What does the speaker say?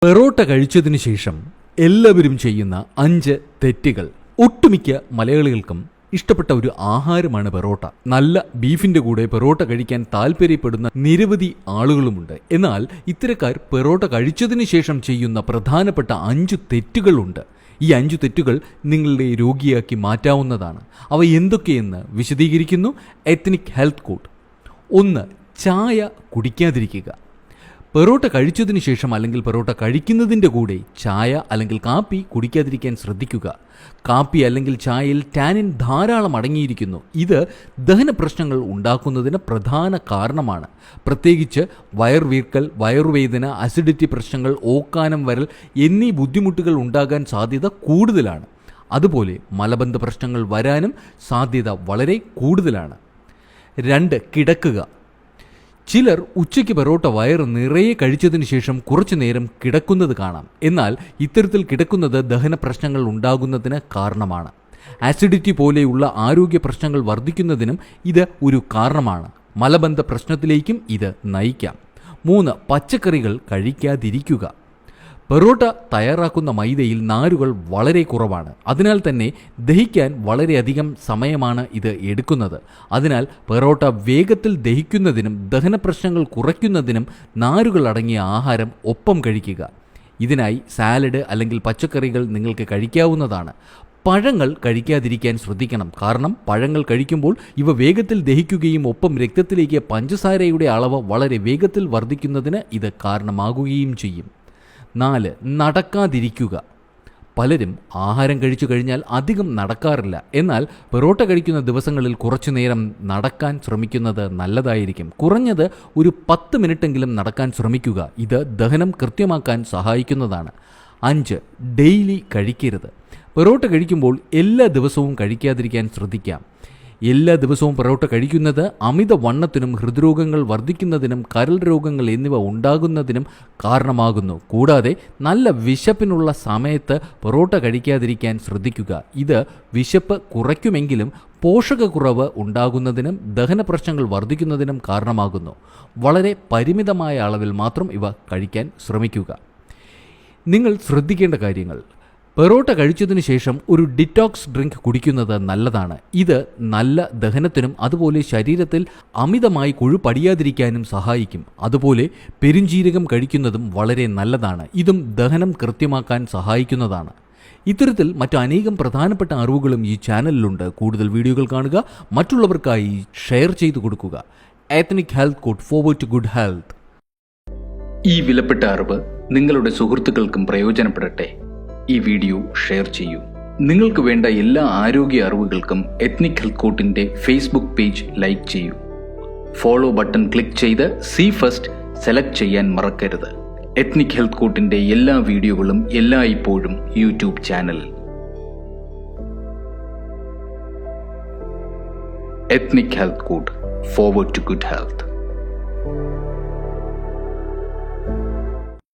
പെറോട്ട കഴിച്ചതിന് ശേഷം എല്ലാവരും ചെയ്യുന്ന 5 തെറ്റുകൾ. ഒട്ടുമിക്ക മലയാളികൾക്കും ഇഷ്ടപ്പെട്ട ഒരു ആഹാരമാണ് പെറോട്ട. നല്ല ബീഫിന്റെ കൂടെ പെറോട്ട കഴിക്കാൻ താല്പര്യപ്പെടുന്ന നിരവധി ആളുകളുമുണ്ട്. എന്നാൽ ഇത്തരക്കാർ പെറോട്ട കഴിച്ചതിന് ശേഷം ചെയ്യുന്ന പ്രധാനപ്പെട്ട 5 തെറ്റുകളുണ്ട്. ഈ 5 തെറ്റുകൾ നിങ്ങളുടെ രോഗിയാക്കി മാറ്റാവുന്നതാണ്. അവ എന്തൊക്കെയെന്ന് വിശദീകരിക്കുന്നു എത്നിക് ഹെൽത്ത് കോഡ്. 1. ചായ കുടിക്കാതിരിക്കുക. പെറോട്ട കഴിച്ചതിന് ശേഷം അല്ലെങ്കിൽ പെറോട്ട കഴിക്കുന്നതിൻ്റെ കൂടെ ചായ അല്ലെങ്കിൽ കാപ്പി കുടിക്കാതിരിക്കാൻ ശ്രദ്ധിക്കുക. കാപ്പി അല്ലെങ്കിൽ ചായയിൽ ടാനിൻ ധാരാളം അടങ്ങിയിരിക്കുന്നു. ഇത് ദഹന പ്രശ്നങ്ങൾ ഉണ്ടാക്കുന്നതിന് പ്രധാന കാരണമാണ്. പ്രത്യേകിച്ച് വയർവീർക്കൽ, വയറുവേദന, അസിഡിറ്റി പ്രശ്നങ്ങൾ, ഓക്കാനം വരൽ എന്നീ ബുദ്ധിമുട്ടുകൾ ഉണ്ടാകാൻ സാധ്യത കൂടുതലാണ്. അതുപോലെ മലബന്ധ പ്രശ്നങ്ങൾ വരാനും സാധ്യത വളരെ കൂടുതലാണ്. 2. കിടക്കുക. ചിലർ ഉച്ചയ്ക്ക് പെറോട്ട വയറ് നിറയെ കഴിച്ചതിന് ശേഷം കുറച്ചു നേരം കിടക്കുന്നത് കാണാം. എന്നാൽ ഇത്തരത്തിൽ കിടക്കുന്നത് ദഹന പ്രശ്നങ്ങൾ ഉണ്ടാകുന്നതിന് കാരണമാണ്. ആസിഡിറ്റി പോലെയുള്ള ആരോഗ്യ പ്രശ്നങ്ങൾ വർദ്ധിക്കുന്നതിനും ഇത് ഒരു കാരണമാണ്. മലബന്ധ പ്രശ്നത്തിലേക്കും ഇത് നയിക്കാം. 3. പച്ചക്കറികൾ കഴിക്കാതിരിക്കുക. പെറോട്ട തയ്യാറാക്കുന്ന മൈദയിൽ നാരുകൾ വളരെ കുറവാണ്. അതിനാൽ തന്നെ ദഹിക്കാൻ വളരെയധികം സമയമാണ് ഇത് എടുക്കുന്നത്. അതിനാൽ പെറോട്ട വേഗത്തിൽ ദഹിക്കുന്നതിനും ദഹന പ്രശ്നങ്ങൾ കുറയ്ക്കുന്നതിനും നാരുകൾ അടങ്ങിയ ആഹാരം ഒപ്പം കഴിക്കുക. ഇതിനായി സാലഡ് അല്ലെങ്കിൽ പച്ചക്കറികൾ നിങ്ങൾക്ക് കഴിക്കാവുന്നതാണ്. പഴങ്ങൾ കഴിക്കാതിരിക്കാൻ ശ്രദ്ധിക്കണം. കാരണം പഴങ്ങൾ കഴിക്കുമ്പോൾ ഇവ വേഗത്തിൽ ദഹിക്കുകയും ഒപ്പം രക്തത്തിലേക്ക് പഞ്ചസാരയുടെ അളവ് വളരെ വേഗത്തിൽ വർദ്ധിക്കുന്നതിന് ഇത് കാരണമാകുകയും ചെയ്യും. 4. നടക്കാതിരിക്കുക. പലരും ആഹാരം കഴിച്ചു കഴിഞ്ഞാൽ അധികം നടക്കാറില്ല. എന്നാൽ പെറോട്ട കഴിക്കുന്ന ദിവസങ്ങളിൽ കുറച്ചു നേരം നടക്കാൻ ശ്രമിക്കുന്നത് നല്ലതായിരിക്കും. കുറഞ്ഞത് ഒരു 10 മിനിറ്റെങ്കിലും നടക്കാൻ ശ്രമിക്കുക. ഇത് ദഹനം കൃത്യമാക്കാൻ സഹായിക്കുന്നതാണ്. 5. ഡെയിലി കഴിക്കരുത്. പെറോട്ട കഴിക്കുമ്പോൾ എല്ലാ ദിവസവും കഴിക്കാതിരിക്കാൻ ശ്രദ്ധിക്കാം. എല്ലാ ദിവസവും പെറോട്ട കഴിക്കുന്നത് അമിതവണ്ണത്തിനും ഹൃദ്രോഗങ്ങൾ വർദ്ധിക്കുന്നതിനും കരൾ രോഗങ്ങൾ എന്നിവ ഉണ്ടാകുന്നതിനും കാരണമാകുന്നു. കൂടാതെ നല്ല വിശപ്പിനുള്ള സമയത്ത് പെറോട്ട കഴിക്കാതിരിക്കാൻ ശ്രദ്ധിക്കുക. ഇത് വിശപ്പ് കുറയ്ക്കുമെങ്കിലും പോഷകക്കുറവ് ഉണ്ടാകുന്നതിനും ദഹന പ്രശ്നങ്ങൾ വർദ്ധിക്കുന്നതിനും കാരണമാകുന്നു. വളരെ പരിമിതമായ അളവിൽ മാത്രം ഇവ കഴിക്കാൻ ശ്രമിക്കുക. നിങ്ങൾ ശ്രദ്ധിക്കേണ്ട കാര്യങ്ങൾ: പെറോട്ട കഴിച്ചതിന് ശേഷം ഒരു ഡിറ്റോക്സ് ഡ്രിങ്ക് കുടിക്കുന്നത് നല്ലതാണ്. ഇത് നല്ല ദഹനത്തിനും അതുപോലെ ശരീരത്തിൽ അമിതമായി കൊഴുപ്പടിയാതിരിക്കാനും സഹായിക്കും. അതുപോലെ പെരുംജീരകം കഴിക്കുന്നതും വളരെ നല്ലതാണ്. ഇതും ദഹനം കൃത്യമാക്കാൻ സഹായിക്കുന്നതാണ്. ഇത്തരത്തിൽ മറ്റു അനേകം പ്രധാനപ്പെട്ട അറിവുകളും ഈ ചാനലിലുണ്ട്. കൂടുതൽ വീഡിയോകൾ കാണുക, മറ്റുള്ളവർക്കായി ഷെയർ ചെയ്തു കൊടുക്കുക. Ethnic health code, forward to good health. ഈ വിലപ്പെട്ട അറിവ് നിങ്ങളുടെ സുഹൃത്തുക്കൾക്കും പ്രയോജനപ്പെടട്ടെ. ഈ വീഡിയോ ഷെയർ ചെയ്യൂ. നിങ്ങൾക്ക് വേണ്ട എല്ലാ ആരോഗ്യ അറിവുകൾക്കും എത്നിക് ഹെൽത്ത് കോഡിന്റെ ഫേസ്ബുക്ക് പേജ് ലൈക്ക് ചെയ്യൂ. ഫോളോ ബട്ടൺ ക്ലിക്ക് ചെയ്ത് സി ഫസ്റ്റ് സെലക്ട് ചെയ്യാൻ മറക്കരുത്. എത്നിക് ഹെൽത്ത് കോഡിന്റെ എല്ലാ വീഡിയോകളും എല്ലായ്പ്പോഴും യൂട്യൂബ് ചാനലിൽ. Ethnic health code, forward to good health.